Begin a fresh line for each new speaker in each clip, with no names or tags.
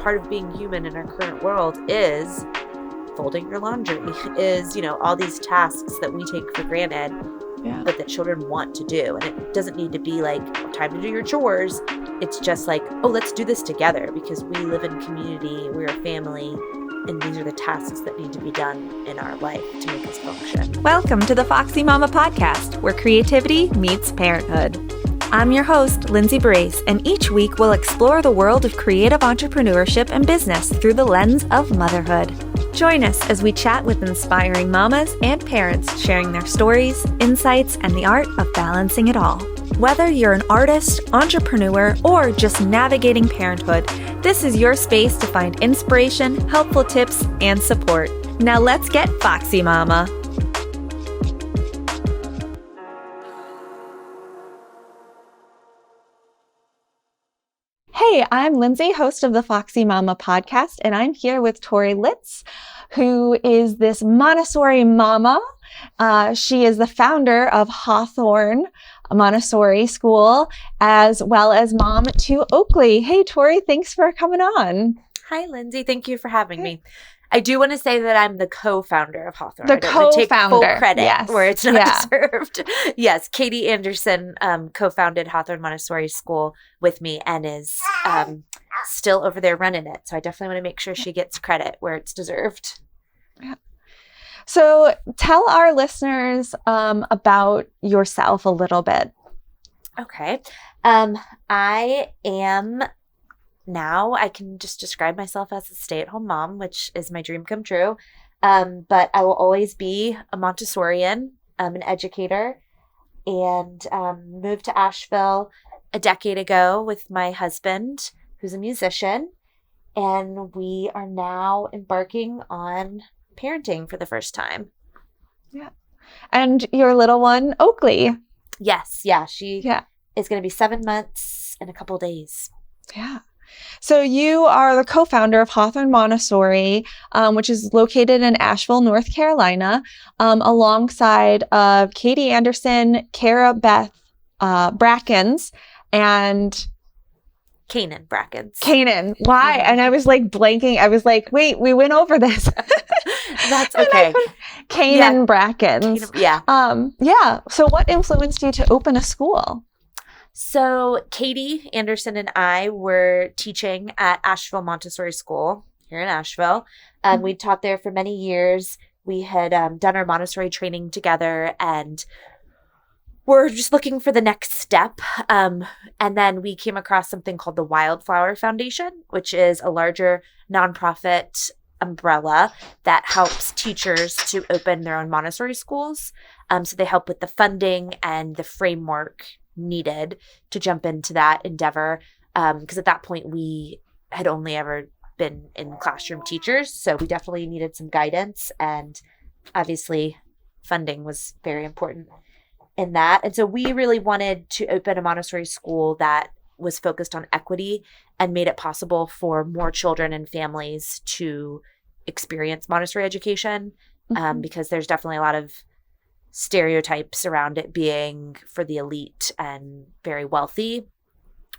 part of being human in our current world is folding your laundry, is, all these tasks that we take for granted, but that children want to do. And it doesn't need to be like time to do your chores. It's just like, oh, let's do this together because we live in community, we're a family, and these are the tasks that need to be done in our life to make us function.
Welcome to the Foxy Mama podcast, where creativity meets parenthood. I'm your host, Lindsay Brace, and each week we'll explore the world of creative entrepreneurship and business through the lens of motherhood. Join us as we chat with inspiring mamas and parents sharing their stories, insights, and the art of balancing it all. Whether you're an artist, entrepreneur, or just navigating parenthood, this is your space to find inspiration, helpful tips, and support. Now let's get Foxy Mama. Hey, I'm Lindsay, host of the Foxy Mama podcast, and I'm here with Tori Litz, who is this Montessori mama. She is the founder of Hawthorne Montessori School, as well as mom to Oakley. Hey, Tori, thanks for coming on.
Hi, Lindsay. Thank you for having me. I do want to say that I'm the co-founder of Hawthorne.
The co-founder.
Take full credit where it's not deserved. Yes, Katie Anderson co-founded Hawthorne Montessori School with me and is still over there running it. So I definitely want to make sure she gets credit where it's deserved.
Yeah. So tell our listeners about yourself a little bit.
Okay. I can just describe myself as a stay-at-home mom, which is my dream come true. But I will always be a Montessorian, an educator, and moved to Asheville a decade ago with my husband, who's a musician. And we are now embarking on parenting for the first time.
Yeah. And your little one, Oakley.
Yes. Yeah. She is going to be 7 months in a couple days.
Yeah. So you are the co-founder of Hawthorne Montessori, which is located in Asheville, North Carolina, alongside of Katie Anderson, Kara Beth Brackens, and
Kanan Brackens.
Kanan. Why? And I was like blanking. I was like, wait, we went over this.
That's okay.
Kanan Brackens.
Yeah.
So what influenced you to open a school?
So Katie Anderson and I were teaching at Asheville Montessori School here in Asheville. We taught there for many years. We had done our Montessori training together and we're just looking for the next step. And then we came across something called the Wildflower Foundation, which is a larger nonprofit umbrella that helps teachers to open their own Montessori schools. So they help with the funding and the framework needed to jump into that endeavor. Because at that point we had only ever been in classroom teachers. So we definitely needed some guidance, and obviously funding was very important in that. And so we really wanted to open a Montessori school that was focused on equity and made it possible for more children and families to experience Montessori education. Because there's definitely a lot of stereotypes around it being for the elite and very wealthy,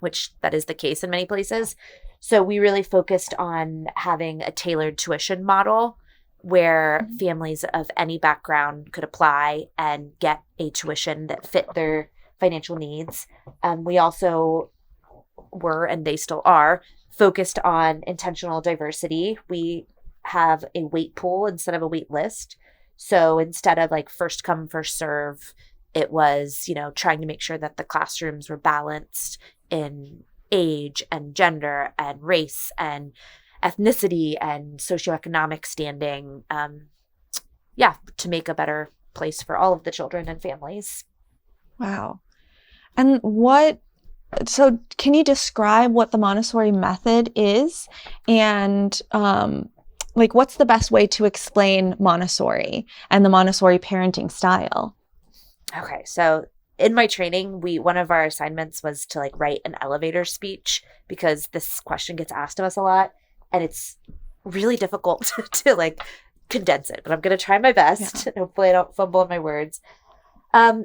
which that is the case in many places. So we really focused on having a tailored tuition model where families of any background could apply and get a tuition that fit their financial needs. We also were, and they still are, focused on intentional diversity. We have a wait pool instead of a wait list. So instead of like first come, first serve, it was, trying to make sure that the classrooms were balanced in age and gender and race and ethnicity and socioeconomic standing, to make a better place for all of the children and families.
Wow. And so can you describe what the Montessori method is and, what's the best way to explain Montessori and the Montessori parenting style?
Okay. So in my training, one of our assignments was to write an elevator speech, because this question gets asked of us a lot and it's really difficult to condense it, but I'm going to try my best. Yeah. Hopefully I don't fumble in my words.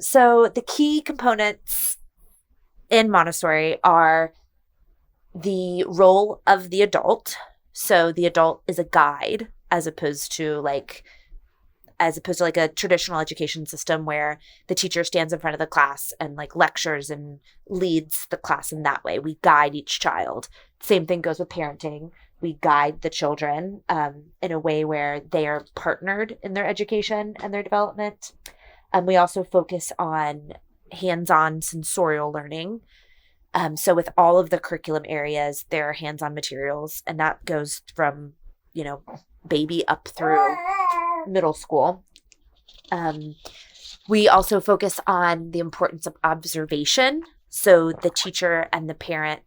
So the key components in Montessori are the role of the adult. So the adult is a guide as opposed to like a traditional education system where the teacher stands in front of the class and like lectures and leads the class in that way. We guide each child. Same thing goes with parenting. We guide the children in a way where they are partnered in their education and their development. We also focus on hands-on sensorial learning. So with all of the curriculum areas, there are hands-on materials, and that goes from, baby up through middle school. We also focus on the importance of observation. So the teacher and the parent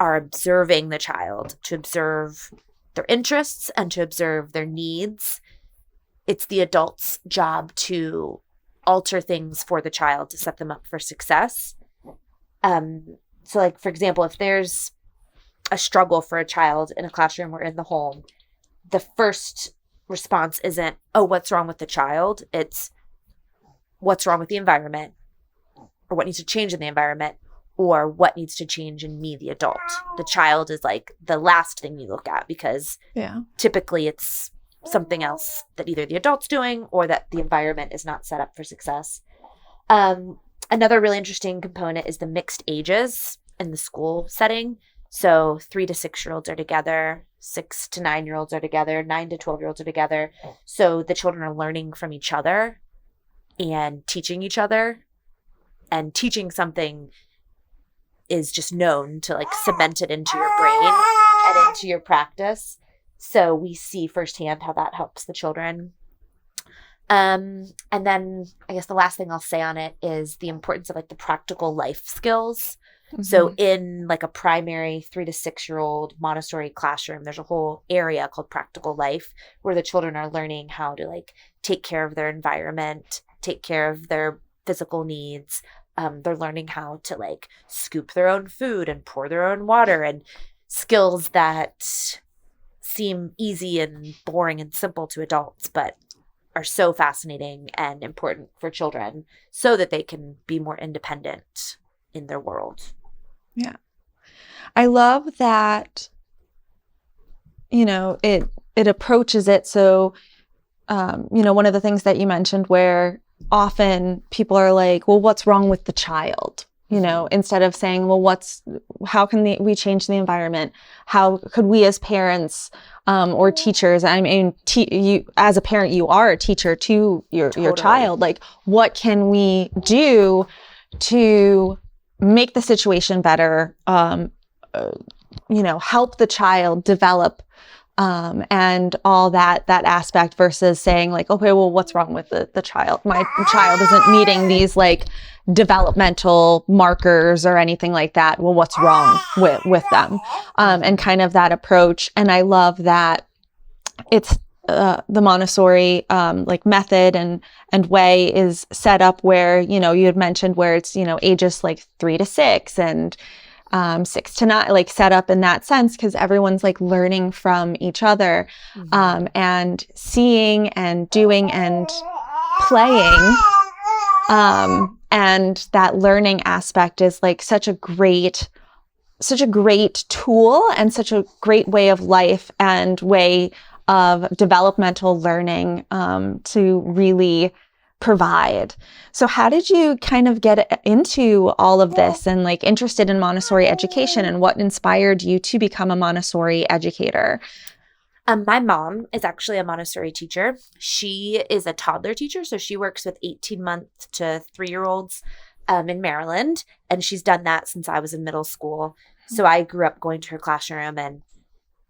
are observing the child to observe their interests and to observe their needs. It's the adult's job to alter things for the child to set them up for success. So like, for example, if there's a struggle for a child in a classroom or in the home, the first response isn't, oh, what's wrong with the child? It's what's wrong with the environment, or what needs to change in the environment, or what needs to change in me, the adult. The child is like the last thing you look at because typically it's something else that either the adult's doing or that the environment is not set up for success. Another really interesting component is the mixed ages in the school setting. So 3 to 6-year-olds are together, 6 to 9-year-olds are together, 9 to 12-year-olds are together. So the children are learning from each other and teaching each other. And teaching something is just known to like cement it into your brain and into your practice. So we see firsthand how that helps the children. And then I guess the last thing I'll say on it is the importance of like the practical life skills. Mm-hmm. So in like a primary 3 to 6-year-old Montessori classroom, there's a whole area called practical life where the children are learning how to like take care of their environment, take care of their physical needs. They're learning how to like scoop their own food and pour their own water, and skills that seem easy and boring and simple to adults, but are so fascinating and important for children so that they can be more independent in their world.
Yeah. I love that, it approaches it. So, one of the things that you mentioned where often people are like, well, what's wrong with the child? Instead of saying, well, how can we change the environment? How could we as parents or teachers, I mean, you as a parent, you are a teacher to your child. Like, what can we do to make the situation better? Help the child develop and all that aspect versus saying like, okay, well, what's wrong with the child? My child isn't meeting these like developmental markers or anything like that. Well, what's wrong with them? And kind of that approach. And I love that it's the Montessori like method and way is set up where, you had mentioned where it's, ages like 3 to 6 and 6 to 9, like set up in that sense, because everyone's like learning from each other, and seeing and doing and playing. And that learning aspect is like such a great tool and such a great way of life and way of developmental learning, to really provide. So how did you kind of get into all of this and like interested in Montessori education, and what inspired you to become a Montessori educator?
My mom is actually a Montessori teacher. She is a toddler teacher, so she works with 18-month to 3-year-olds in Maryland, and she's done that since I was in middle school. So I grew up going to her classroom, and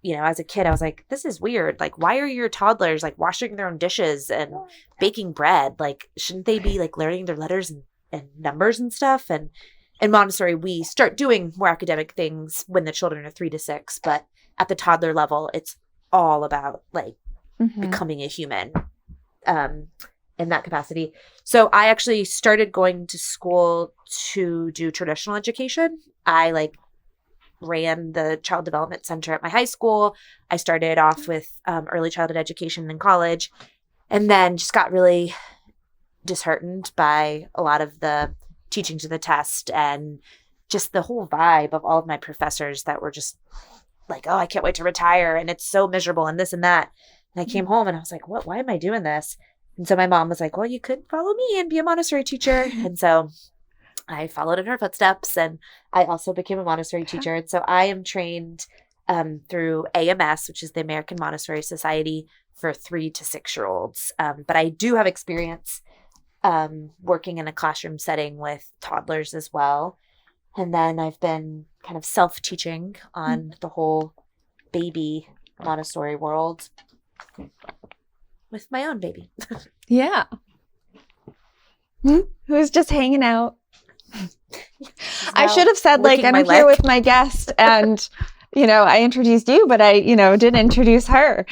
as a kid, I was like, this is weird. Like, why are your toddlers like washing their own dishes and baking bread? Like, shouldn't they be like learning their letters and numbers and stuff? And in Montessori, we start doing more academic things when the children are 3 to 6, but at the toddler level, it's all about like becoming a human in that capacity. So I actually started going to school to do traditional education. I like ran the child development center at my high school. I started off with early childhood education in college, and then just got really disheartened by a lot of the teaching to the test and just the whole vibe of all of my professors that were just like, oh, I can't wait to retire. And it's so miserable and this and that. And I came home and I was like, what? Why am I doing this? And so my mom was like, well, you could follow me and be a Montessori teacher. And so I followed in her footsteps, and I also became a Montessori teacher. And so I am trained through AMS, which is the American Montessori Society, for 3 to 6 year olds. But I do have experience working in a classroom setting with toddlers as well. And then I've been kind of self-teaching on the whole baby Montessori world with my own baby.
Yeah. Who's just hanging out. I should have said, like, and I'm here with my guest, and, you know, I introduced you, but I, you know, didn't introduce her.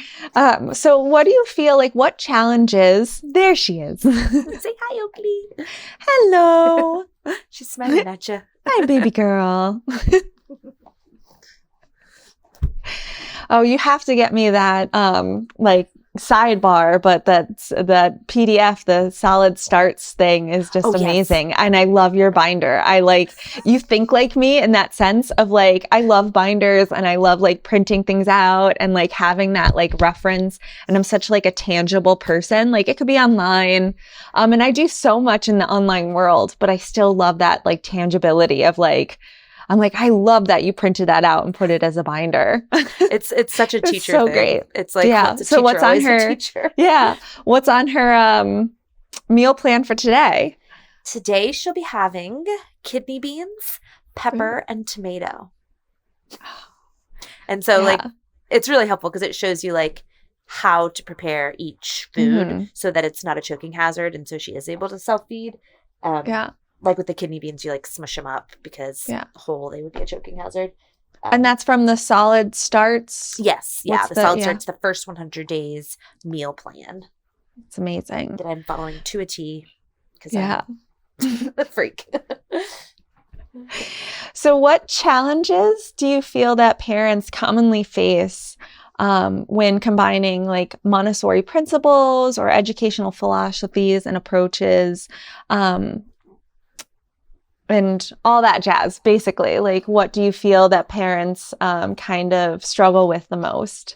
So what do you feel like, what challenges, there she is.
Say hi, Oakley.
Hello.
She's smiling at you.
Hi, baby girl. Oh, you have to get me that, like, sidebar, but that PDF, the solid starts thing is just amazing. Yes. And I love your binder. I like, you think like me in that sense of like, I love binders and I love like printing things out and like having that like reference. And I'm such like a tangible person. Like it could be online. And I do so much in the online world, but I still love that like tangibility of like, I'm like, I love that you printed that out and put it as a binder.
It's such a teacher
so
thing. Great. It's like,
yeah.
What's a
so
teacher,
what's on her? Yeah. What's on her meal plan for today?
Today she'll be having kidney beans, pepper, and tomato. And so like, it's really helpful because it shows you like how to prepare each food so that it's not a choking hazard. And so she is able to self-feed. Like with the kidney beans, you like smush them up because whole they would be a choking hazard.
And that's from the solid starts?
Yes. Yeah. The solid starts, the first 100 days meal plan.
It's amazing.
That I'm following to a T because I'm a freak.
So what challenges do you feel that parents commonly face when combining like Montessori principles or educational philosophies and approaches? And all that jazz, basically. Like, what do you feel that parents kind of struggle with the most?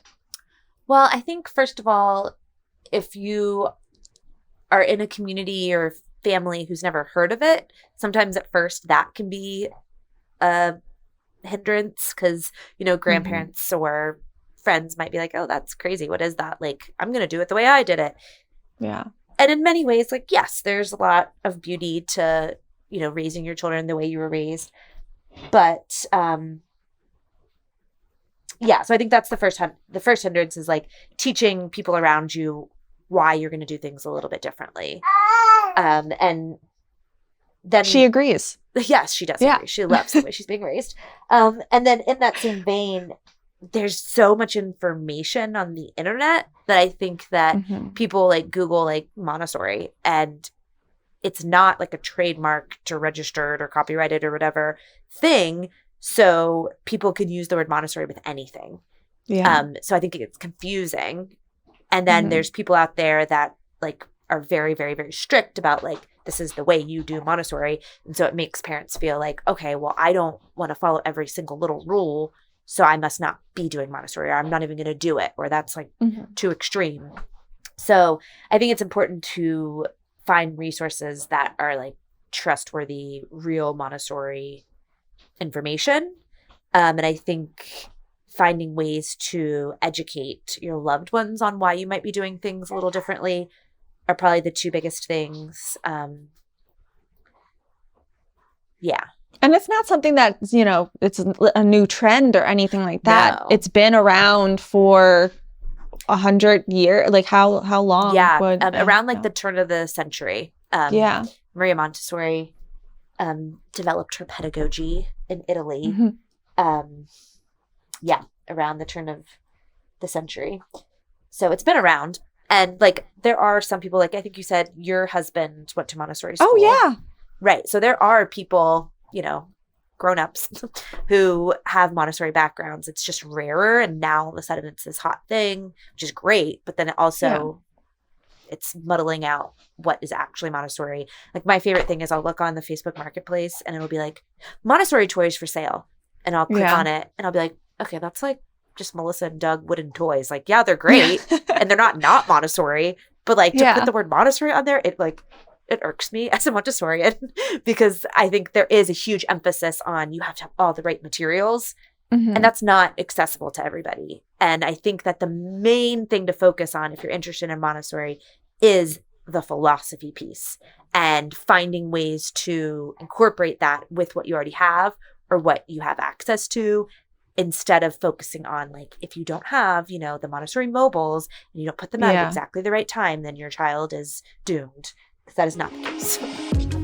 Well, I think, first of all, if you are in a community or family who's never heard of it, sometimes at first that can be a hindrance because, you know, grandparents or friends might be like, oh, that's crazy. What is that? Like, I'm going to do it the way I did it.
Yeah.
And in many ways, like, yes, there's a lot of beauty to, you know, raising your children the way you were raised. But, so I think that's the first hindrance is like teaching people around you why you're going to do things a little bit differently. And then
she agrees.
Yes, she does agree. She loves the way she's being raised. And then in that same vein, there's so much information on the internet that I think that people like Google like Montessori, and it's not like a trademarked or registered or copyrighted or whatever thing. So people can use the word Montessori with anything. Yeah. So I think it's confusing. And then there's people out there that like are very, very, very strict about like, this is the way you do Montessori. And so it makes parents feel like, okay, well, I don't want to follow every single little rule, so I must not be doing Montessori, or I'm not even going to do it, or that's like too extreme. So I think it's important to find resources that are like trustworthy, real Montessori information. And I think finding ways to educate your loved ones on why you might be doing things a little differently are probably the two biggest things. Yeah.
And it's not something that's, you know, it's a new trend or anything like that. No. It's been around for 100 years. Like how long?
Yeah. Around like the turn of the century. Maria Montessori developed her pedagogy in Italy. Around the turn of the century. So it's been around. And like there are some people, like I think you said your husband went to Montessori school.
Oh, yeah.
Right. So there are people, you know, grown-ups who have Montessori backgrounds. It's just rarer. And now all of a sudden it's this hot thing, which is great. But then it also it's muddling out what is actually Montessori. Like my favorite thing is I'll look on the Facebook Marketplace and it'll be like Montessori toys for sale. And I'll click on it and I'll be like, okay, that's like just Melissa and Doug wooden toys. Like, yeah, they're great and they're not Montessori, but like to put the word Montessori on there, it irks me as a Montessorian because I think there is a huge emphasis on you have to have all the right materials. And that's not accessible to everybody. And I think that the main thing to focus on if you're interested in Montessori is the philosophy piece and finding ways to incorporate that with what you already have or what you have access to, instead of focusing on like, if you don't have, you know, the Montessori mobiles and you don't put them out at exactly the right time, then your child is doomed. Because that is not the case.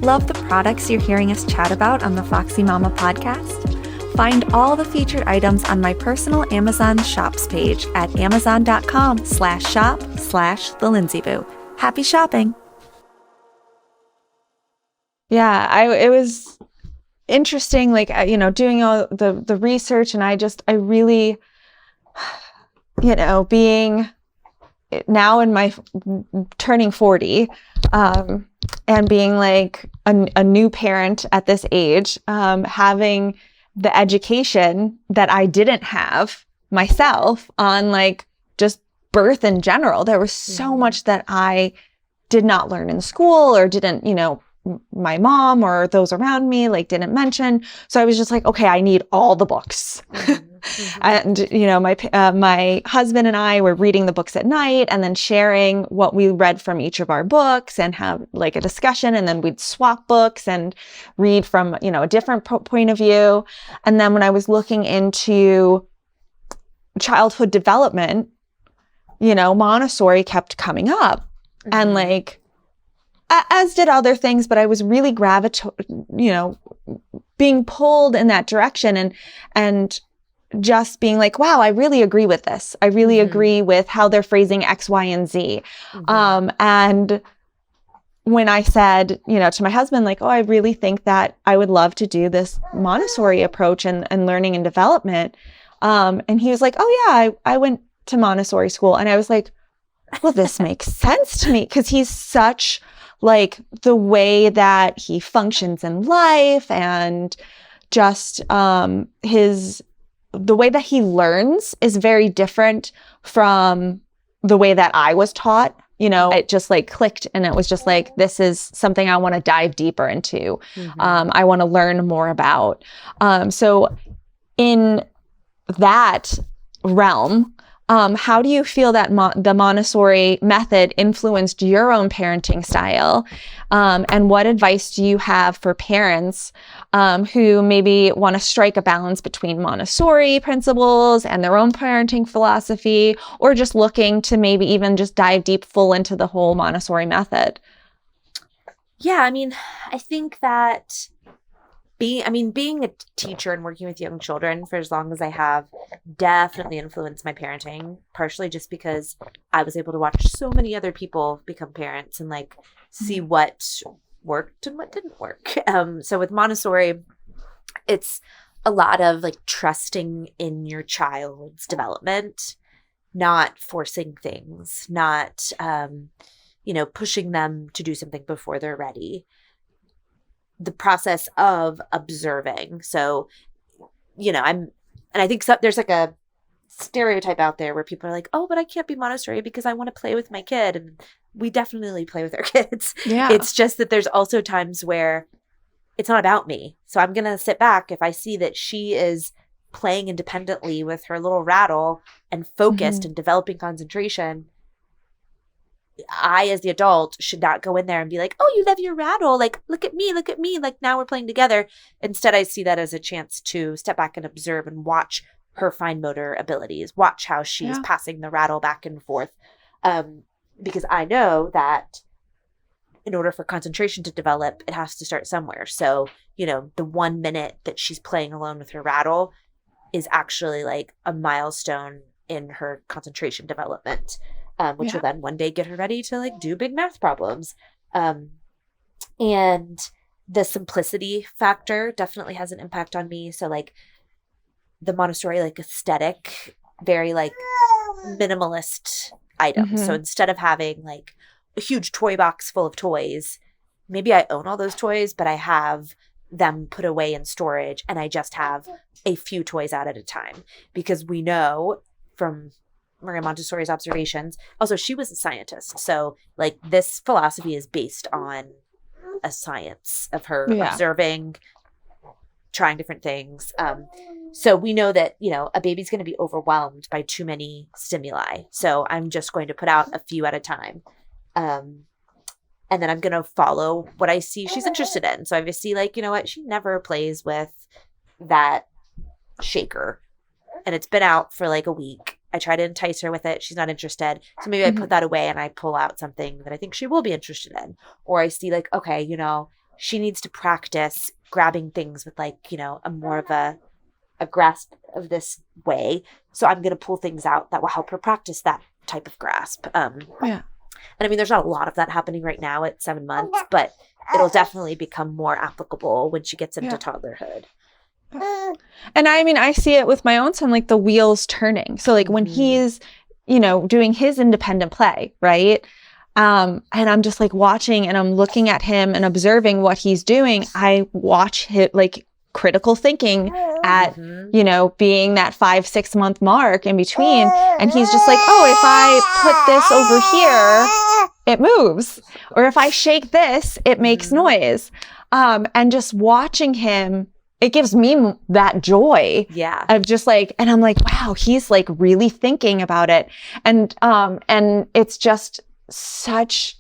Love the products you're hearing us chat about on the Foxy Mama podcast? Find all the featured items on my personal Amazon shops page at amazon.com/shop/The Lindsay Boo. Happy shopping.
Yeah, it was interesting, like, you know, doing all the research, and I really, you know, being now in my turning 40, and being like a new parent at this age, having the education that I didn't have myself on like just birth in general. There was so much that I did not learn in school or didn't, you know, my mom or those around me like didn't mention. So I was just like, okay, I need all the books. And, you know, my husband and I were reading the books at night and then sharing what we read from each of our books and have like a discussion. And then we'd swap books and read from, you know, a different point of view. And then when I was looking into childhood development, you know, Montessori kept coming up and like, as did other things, but I was really being pulled in that direction and just being like, wow, I really agree with this. I really agree with how they're phrasing X, Y, and Z. And when I said, you know, to my husband, like, oh, I really think that I would love to do this Montessori approach and learning and development. And he was like, oh yeah, I went to Montessori school. And I was like, well, this makes sense to me because he's such like the way that he functions in life and just the way that he learns is very different from the way that I was taught. You know, it just like clicked and it was just like, this is something I want to dive deeper into. I want to learn more about. So in that realm, how do you feel that the Montessori method influenced your own parenting style? And what advice do you have for parents who maybe want to strike a balance between Montessori principles and their own parenting philosophy, or just looking to maybe even just dive deep full into the whole Montessori method?
Yeah, I mean, I think that being a teacher and working with young children for as long as I have definitely influenced my parenting, partially just because I was able to watch so many other people become parents and like see what worked and what didn't work. So with Montessori, it's a lot of like trusting in your child's development, not forcing things, not, pushing them to do something before they're ready. The process of observing. So, I think there's like a stereotype out there where people are like, oh, but I can't be Montessori because I want to play with my kid. And we definitely play with our kids. Yeah. It's just that there's also times where it's not about me. So I'm going to sit back if I see that she is playing independently with her little rattle and focused and developing concentration. I, as the adult, should not go in there and be like, oh, you love your rattle. Like, look at me. Like, now we're playing together. Instead, I see that as a chance to step back and observe and watch her fine motor abilities, watch how she's passing the rattle back and forth. Because I know that in order for concentration to develop, it has to start somewhere. So, the 1 minute that she's playing alone with her rattle is actually like a milestone in her concentration development. Which will then one day get her ready to like do big math problems. And the simplicity factor definitely has an impact on me. So like the Montessori like aesthetic, very like minimalist items. So instead of having like a huge toy box full of toys. Maybe I own all those toys, but I have them put away in storage and I just have a few toys out at a time, because we know from Maria Montessori's observations, also she was a scientist. So like this philosophy is based on a science of her observing, trying different things. So we know that, a baby's going to be overwhelmed by too many stimuli. So I'm just going to put out a few at a time. And then I'm going to follow what I see she's interested in. So if I see like, she never plays with that shaker and it's been out for like a week. I try to entice her with it. She's not interested. So maybe I put that away and I pull out something that I think she will be interested in. Or I see like, okay, she needs to practice grabbing things with like, a more of a grasp of this way. So I'm going to pull things out that will help her practice that type of grasp. And I mean, there's not a lot of that happening right now at 7 months, but it'll definitely become more applicable when she gets into toddlerhood.
And I mean, I see it with my own son, like the wheels turning. So like when he's, doing his independent play, right? And I'm just like watching and I'm looking at him and observing what he's doing. I watch him like critical thinking at, being that 5-6 month mark in between. And he's just like, oh, if I put this over here, it moves. Or if I shake this, it makes noise. And just watching him, it gives me that joy of just like, and I'm like, wow, he's like really thinking about it. And it's just such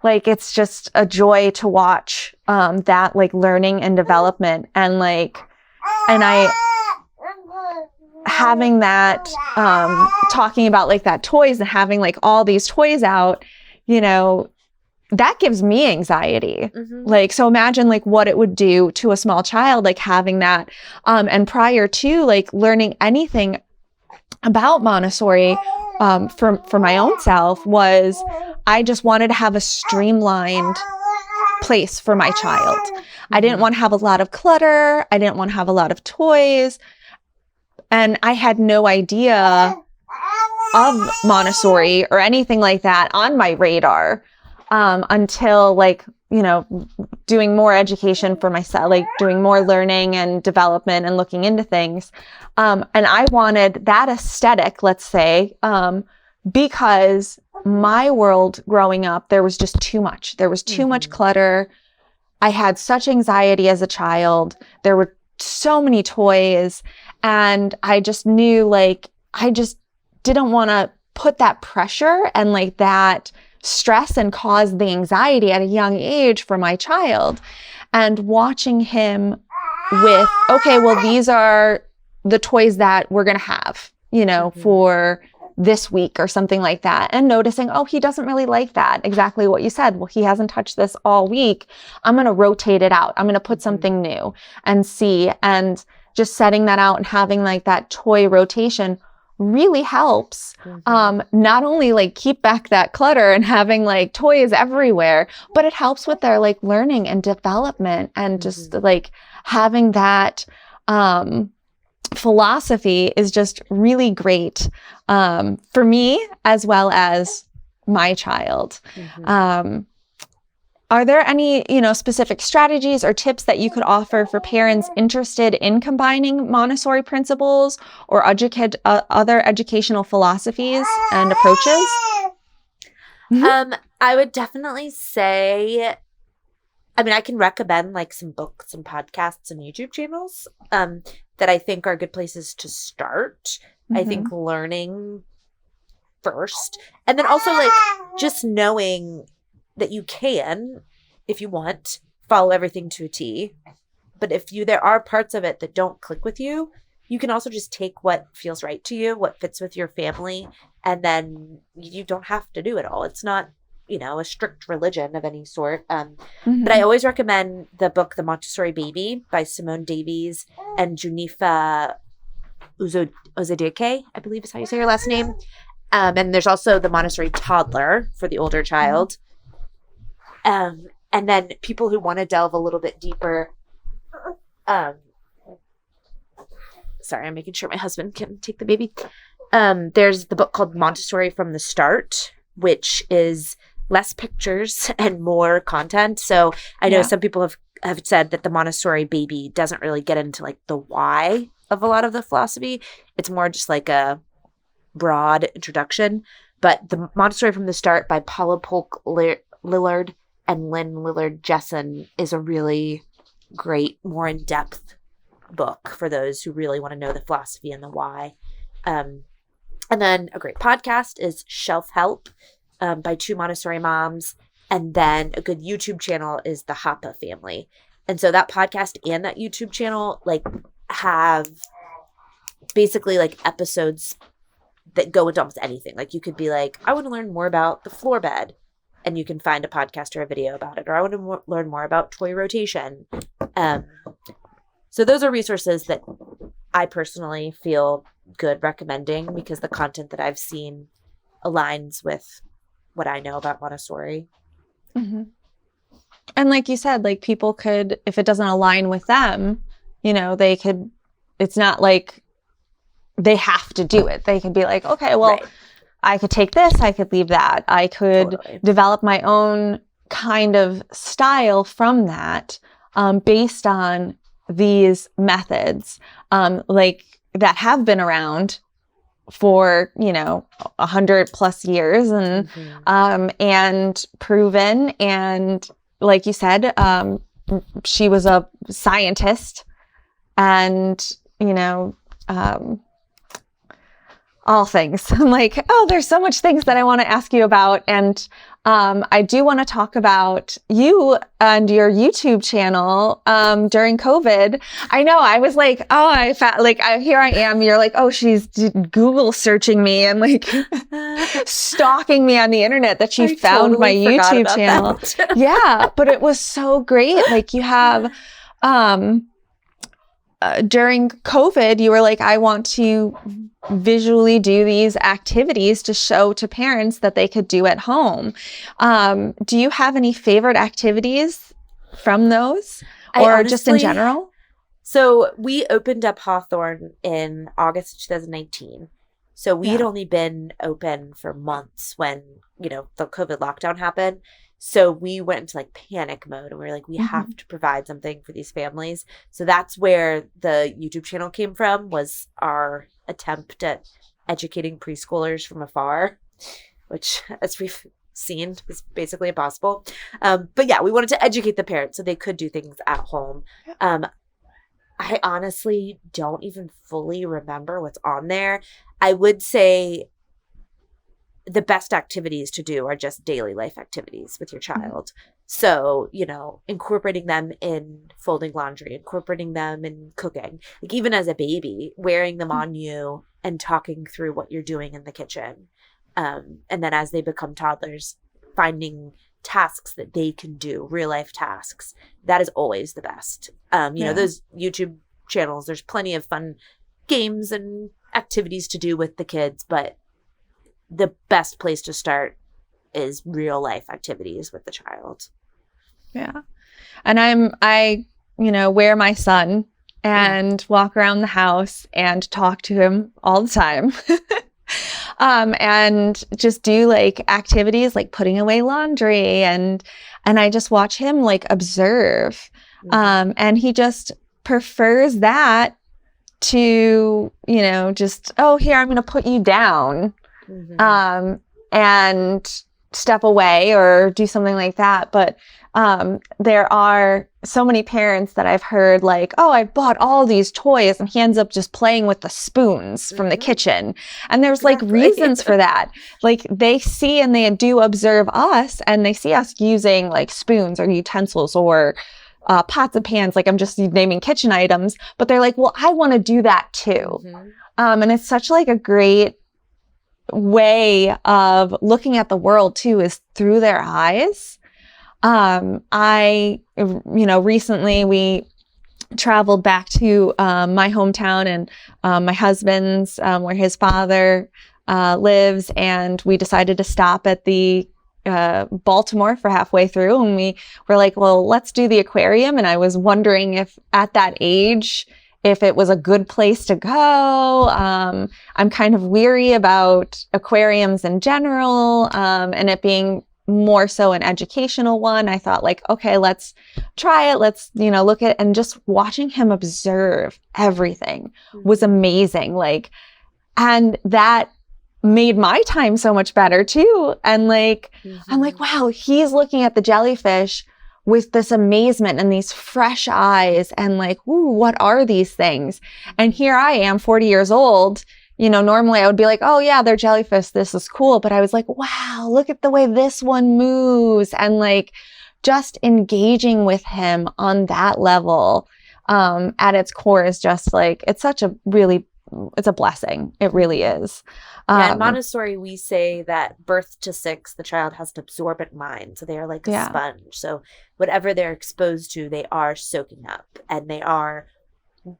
like, it's just a joy to watch, that like learning and development and like, and I having that, talking about like that toys and having like all these toys out, that gives me anxiety. Like, so imagine like what it would do to a small child, like having that. And prior to like learning anything about Montessori, for my own self was I just wanted to have a streamlined place for my child. I didn't want to have a lot of clutter. I didn't want to have a lot of toys. And I had no idea of Montessori or anything like that on my radar. Until like, doing more education for myself, like doing more learning and development and looking into things. And I wanted that aesthetic, let's say, because my world growing up, there was just too much. There was too much clutter. I had such anxiety as a child. There were so many toys. And I just knew like, I just didn't want to put that pressure and like that stress and cause the anxiety at a young age for my child. And watching him with, okay, well, these are the toys that we're going to have, for this week or something like that. And noticing, oh, he doesn't really like that. Exactly what you said. Well, he hasn't touched this all week. I'm going to rotate it out. I'm going to put something new and see. And just setting that out and having like that toy rotation really helps, not only like keep back that clutter and having like toys everywhere, but it helps with their like learning and development and just like having that, philosophy is just really great, for me as well as my child. Are there any, specific strategies or tips that you could offer for parents interested in combining Montessori principles or other educational philosophies and approaches?
I would definitely say, I can recommend like some books and podcasts and YouTube channels that I think are good places to start. I think learning first, and then also like just knowing that you can, if you want, follow everything to a T. But if there are parts of it that don't click with you, you can also just take what feels right to you, what fits with your family, and then you don't have to do it all. It's not, a strict religion of any sort. But I always recommend the book, The Montessori Baby by Simone Davies and Junifa Ozedike, I believe is how you say her last name. And there's also The Montessori Toddler for the older child. And then people who want to delve a little bit deeper. Sorry, I'm making sure my husband can take the baby. There's the book called Montessori from the Start which is less pictures and more content. So I know some people have said that the Montessori baby doesn't really get into like the why of a lot of the philosophy. It's more just like a broad introduction. But the Montessori from the Start by Paula Polk Lillard and Lynn Lillard Jessen is a really great, more in-depth book for those who really want to know the philosophy and the why. And then a great podcast is Shelf Help by two Montessori moms. And then a good YouTube channel is the Hapa Family. And so that podcast and that YouTube channel like have basically like episodes that go into almost anything. Like you could be like, I want to learn more about the floor bed, and you can find a podcast or a video about it. Or I want to learn more about toy rotation. So those are resources that I personally feel good recommending because the content that I've seen aligns with what I know about Montessori.
Mm-hmm. And like you said, like people could, if it doesn't align with them, you know, they could, it's not like they have to do it. They could be like, okay, well, I could take this, I could leave that. I could develop my own kind of style from that based on these methods like that have been around for, you know, 100+ years and and proven. And like you said, she was a scientist and, you know, all things. I'm like, oh, there's so much things that I want to ask you about. And I do want to talk about you and your YouTube channel during COVID. I know I was like, oh, here I am. You're like, oh, she's Google searching me and like stalking me on the internet that she found my YouTube channel. Yeah, but it was so great. Like you have, during COVID, you were like, I want to visually do these activities to show to parents that they could do at home. Do you have any favorite activities from those or just in general?
So we opened up Hawthorne in August 2019. So we had only been open for months when, you know, the COVID lockdown happened. So we went into like panic mode and we were like, we have to provide something for these families. So that's where the YouTube channel came from, was our attempt at educating preschoolers from afar, which, as we've seen, is basically impossible. But yeah, we wanted to educate the parents so they could do things at home. I honestly don't even fully remember what's on there. I would say the best activities to do are just daily life activities with your child. So, you know, incorporating them in folding laundry, incorporating them in cooking, like even as a baby, wearing them on you and talking through what you're doing in the kitchen. And then as they become toddlers, finding tasks that they can do, real life tasks. That is always the best. You know, those YouTube channels, there's plenty of fun games and activities to do with the kids, but the best place to start is real life activities with the child.
Yeah. And I, you know, wear my son and walk around the house and talk to him all the time. And just do like activities like putting away laundry and I just watch him like observe. And he just prefers that to, you know, just, oh, here, I'm going to put you down. And step away or do something like that. But there are so many parents that I've heard like, oh, I bought all these toys, and he ends up just playing with the spoons from the kitchen. And there's like reasons for that. Like they see and they do observe us, and they see us using like spoons or utensils or pots and pans. Like I'm just naming kitchen items, but they're like, well, I want to do that too. And it's such like a great way of looking at the world too, is through their eyes. Recently we traveled back to my hometown and my husband's, where his father lives, and we decided to stop at the Baltimore for halfway through, and we were like, well, let's do the aquarium. And I was wondering if at that age, if it was a good place to go. I'm kind of weary about aquariums in general, and it being more so an educational one. I thought like, okay, let's try it. Let's, look at it. And just watching him observe everything was amazing. Like, and that made my time so much better too. And like, I'm like, wow, he's looking at the jellyfish with this amazement and these fresh eyes and like, ooh, what are these things? And here I am, 40 years old. Normally I would be like, oh yeah, they're jellyfish. This is cool. But I was like, wow, look at the way this one moves. And like, just engaging with him on that level, at its core is just like, it's a blessing. It really is.
In Montessori, we say that birth to 6, the child has an absorbent mind. So they are like a sponge. So whatever they're exposed to, they are soaking up. And they are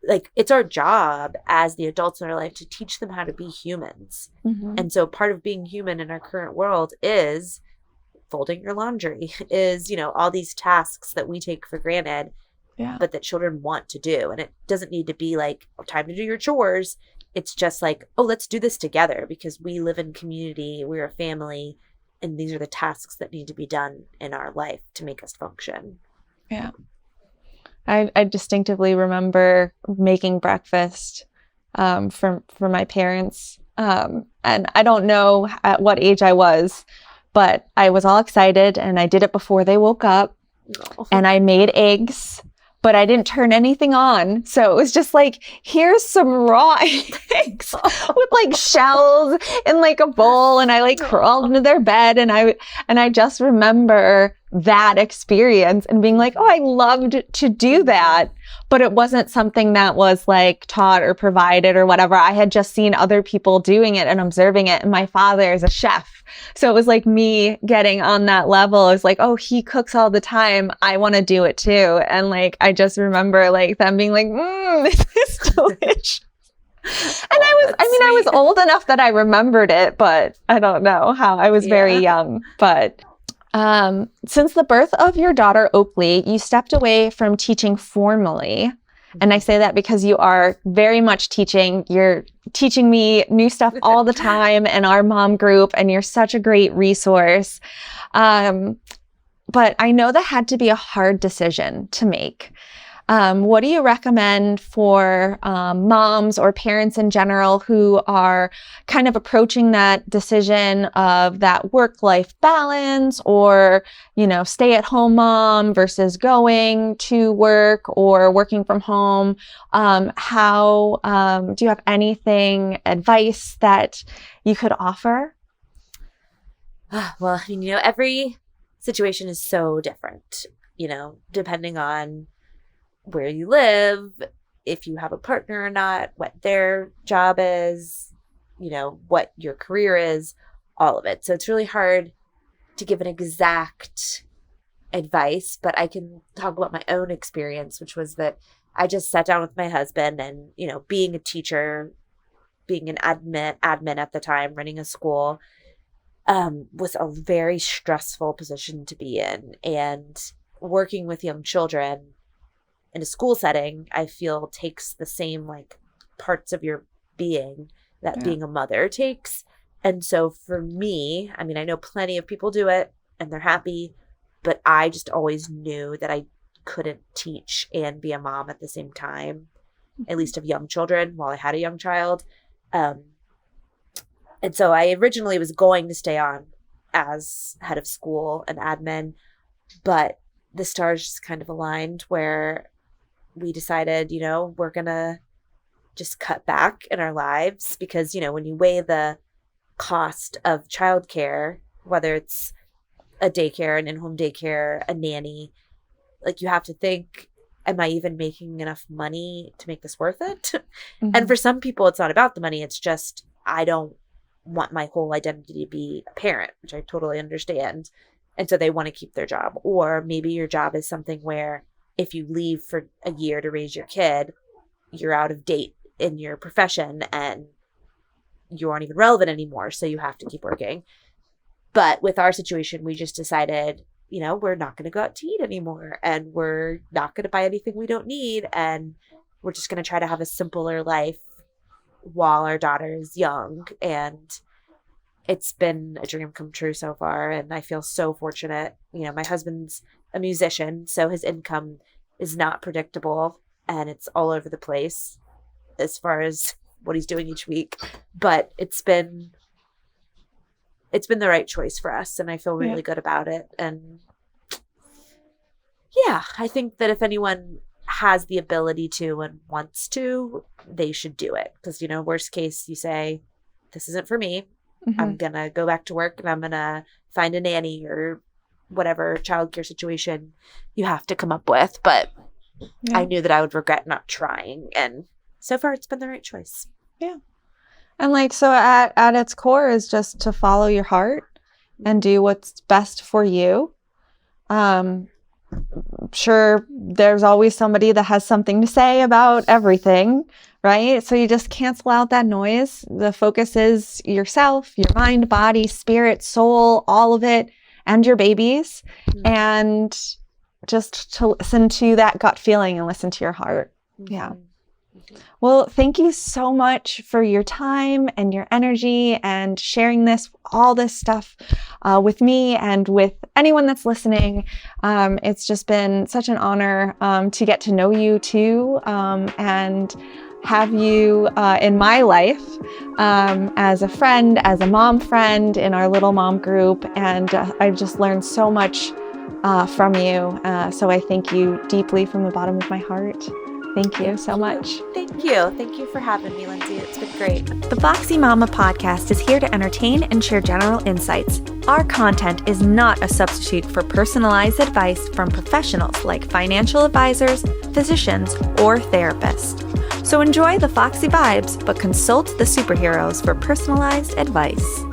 like, it's our job as the adults in our life to teach them how to be humans. And so part of being human in our current world is folding your laundry, is, all these tasks that we take for granted, but that children want to do. And it doesn't need to be like, oh, time to do your chores. It's just like, oh, let's do this together because we live in community, we're a family, and these are the tasks that need to be done in our life to make us function.
Yeah. I distinctively remember making breakfast for my parents. And I don't know at what age I was, but I was all excited and I did it before they woke up. And I made eggs, but I didn't turn anything on. So it was just like, here's some raw eggs with like shells in like a bowl. And I like crawled into their bed and I just remember that experience and being like, oh, I loved to do that. But it wasn't something that was like taught or provided or whatever. I had just seen other people doing it and observing it. And my father is a chef. So it was like me getting on that level. It was like, oh, he cooks all the time. I want to do it too. And like, I just remember like them being like, this is delicious. And I was old enough that I remembered it, but I don't know how. I was very young, but since the birth of your daughter, Oakley, you stepped away from teaching formally. And I say that because you are very much teaching. You're teaching me new stuff all the time in our mom group, and you're such a great resource. But I know that had to be a hard decision to make. What do you recommend for moms or parents in general who are kind of approaching that decision of that work-life balance or, stay-at-home mom versus going to work or working from home? Do you have advice that you could offer?
Well, every situation is so different, depending on where you live, if you have a partner or not, what their job is, what your career is, all of it. So it's really hard to give an exact advice, but I can talk about my own experience, which was that I just sat down with my husband and, being a teacher, being an admin at the time, running a school, was a very stressful position to be in. And working with young children in a school setting, I feel takes the same like parts of your being that being a mother takes. And so for me, I know plenty of people do it and they're happy, but I just always knew that I couldn't teach and be a mom at the same time, at least of young children while I had a young child. And so I originally was going to stay on as head of school and admin, but the stars just kind of aligned where we decided, we're going to just cut back in our lives because, when you weigh the cost of childcare, whether it's a daycare, an in-home daycare, a nanny, like you have to think, am I even making enough money to make this worth it? Mm-hmm. And for some people, it's not about the money. It's just, I don't want my whole identity to be a parent, which I totally understand. And so they want to keep their job. Or maybe your job is something where if you leave for a year to raise your kid, you're out of date in your profession and you aren't even relevant anymore. So you have to keep working. But with our situation, we just decided, we're not going to go out to eat anymore and we're not going to buy anything we don't need. And we're just going to try to have a simpler life while our daughter is young. And it's been a dream come true so far. And I feel so fortunate. You know, my husband's a musician, so his income is not predictable and it's all over the place as far as what he's doing each week. But it's been the right choice for us, and I feel really good about it. And yeah, I think that if anyone has the ability to and wants to, they should do it. Because, you know, worst case, you say, this isn't for me. I'm going to go back to work and I'm going to find a nanny or whatever childcare situation you have to come up with. But I knew that I would regret not trying. And so far, it's been the right choice.
Yeah. And like, so at its core is just to follow your heart and do what's best for you. Sure, there's always somebody that has something to say about everything, right? So you just cancel out that noise. The focus is yourself, your mind, body, spirit, soul, all of it, and your babies. And just to listen to that gut feeling and listen to your heart. Yeah. Well, thank you so much for your time and your energy and sharing all this stuff with me and with anyone that's listening. It's just been such an honor to get to know you too, and have you in my life as a friend, as a mom friend in our little mom group. And I've just learned so much from you. So I thank you deeply from the bottom of my heart. Thank you so much.
Thank you. Thank you for having me, Lindsay. It's been great.
The Foxy Mama podcast is here to entertain and share general insights. Our content is not a substitute for personalized advice from professionals like financial advisors, physicians, or therapists. So enjoy the Foxy vibes, but consult the superheroes for personalized advice.